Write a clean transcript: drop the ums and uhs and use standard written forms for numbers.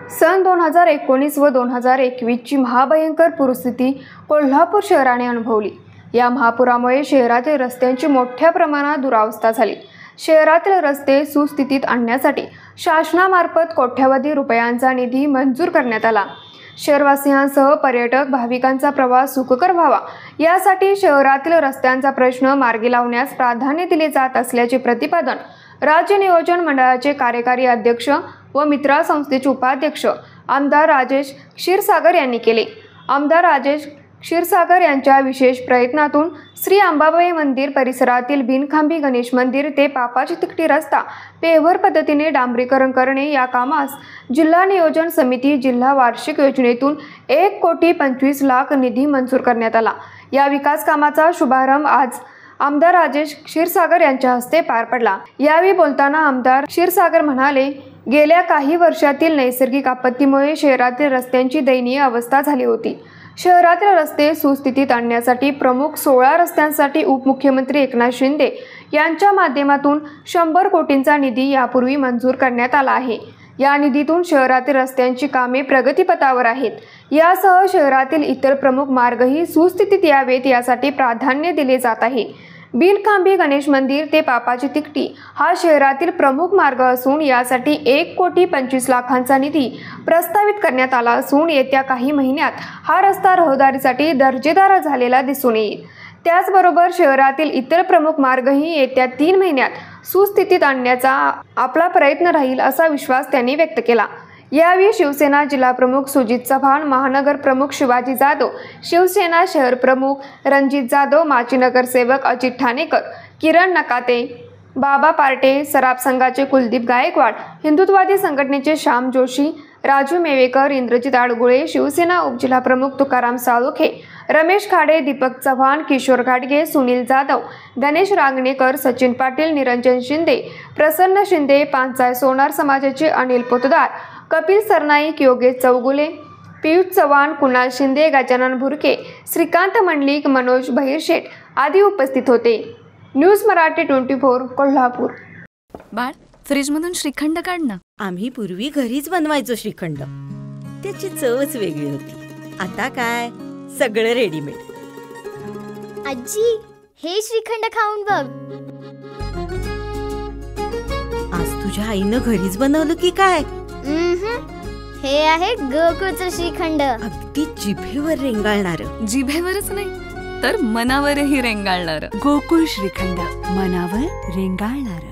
सन 2019 व 2021 ची महाभयंकर पूरस्थिती कोल्हापूर शहराने अनुभवली। या महापुरामुळे शहरातील रस्त्यांची मोठ्या प्रमाणात दुरावस्था झाली। शहरातील रस्ते सुस्थितीत आणण्यासाठी शासनामार्फत कोट्यवधी रुपयांचा निधी मंजूर करण्यात आला। शहरवासियांसह पर्यटक भाविकांचा प्रवास सुखकर व्हावा यासाठी शहरातील रस्त्यांचा प्रश्न मार्गी लावण्यास प्राधान्य दिले जात असल्याचे प्रतिपादन राज्य नियोजन मंडळाचे कार्यकारी अध्यक्ष व मित्रा संस्थेचे उपाध्यक्ष आमदार राजेश क्षीरसागर यांनी केले। आमदार राजेश क्षीरसागर यांच्या विशेष प्रयत्नातून श्री अंबाबाई मंदिर परिसरातील बिनखांबी गणेश मंदिर ते पापाची तिकटी रस्ता पेव्हर पद्धतीने डांबरीकरण करणे या कामास जिल्हा नियोजन समिती जिल्हा वार्षिक योजनेतून 1,25,00,000 निधी मंजूर करण्यात आला। या विकास कामाचा शुभारंभ आज आमदार राजेश क्षीरसागर यांच्या हस्ते पार पडला। यावेळी बोलताना आमदार क्षीरसागर म्हणाले, गेल्या काही वर्षातील नैसर्गिक आपत्तीमुळे शहरातील रस्त्यांची दयनीय अवस्था झाली होती। शहरातील रस्ते सुस्थितीत आणण्यासाठी प्रमुख 16 रस्त्यांसाठी उपमुख्यमंत्री एकनाथ शिंदे यांच्या माध्यमातून 100 कोटींचा निधी यापूर्वी मंजूर करण्यात आला आहे। या निधीतून शहरातील रस्त्यांची कामे प्रगतीपथावर आहेत। यासह शहरातील इतर प्रमुख मार्गही सुस्थितीत यावेत यासाठी प्राधान्य दिले जात आहे। बिनखांबी गणेश मंदिर ते पापाची तिकटी हा शहरातील प्रमुख मार्ग असून यासाठी 1,25,00,000 निधी प्रस्तावित करण्यात आला असून येत्या काही महिन्यात हा रस्ता रहदारीसाठी दर्जेदार झालेला दिसून येईल। त्याचबरोबर शहरातील इतर प्रमुख मार्गही येत्या 3 महिन्यात सुस्थितीत आणण्याचा आपला प्रयत्न राहील असा विश्वास त्यांनी व्यक्त केला। यावेळी शिवसेना जिल्हा प्रमुख सुजित चव्हाण, महानगर प्रमुख शिवाजी जाधव, शिवसेना शहर प्रमुख रणजित जाधव, माजी नगरसेवक अजित ठाणेकर, किरण नकाते, बाबा पार्टे, सराफ संघाचे कुलदीप गायकवाड, हिंदुत्ववादी संघटनेचे श्याम जोशी, राजू मेवेकर, इंद्रजित आडगुळे, शिवसेना उपजिल्हा प्रमुख तुकाराम साळोखे, रमेश खाडे, दीपक चव्हाण, किशोर घाटगे, सुनील जाधव, गणेश रांगणेकर, सचिन पाटील, निरंजन शिंदे, प्रसन्न शिंदे, पांचाळ सोनार समाजाचे अनिल पोतदार, कपिल सरनाईक, योगेश चौगुले, पियुष चव्हाण, कुणाल शिंदे, गजानन भुरके, श्रीकांत मंडलिक, मनोज बहिरशेठ आदी उपस्थित होते। न्यूज मराठी 24 कोल्हापूर। बाळ, फ्रीजमधून श्रीखंड काढ ना। आम्ही पूर्वी घरीच बनवायचो श्रीखंड, त्याची चवच वेगळी होती। आता काय सगळं रेडीमेड। आजी, हे श्रीखंड खाऊन बघ। आज तुझ्या आईनं घरीच बनवलं की काय? हे आहे गोकुळचं श्रीखंड। अगदी जिभेवर रेंगाळणार। जिभेवरच नाही तर मनावरही रेंगाळणार। गोकुळ श्रीखंड, मनावर रेंगाळणार।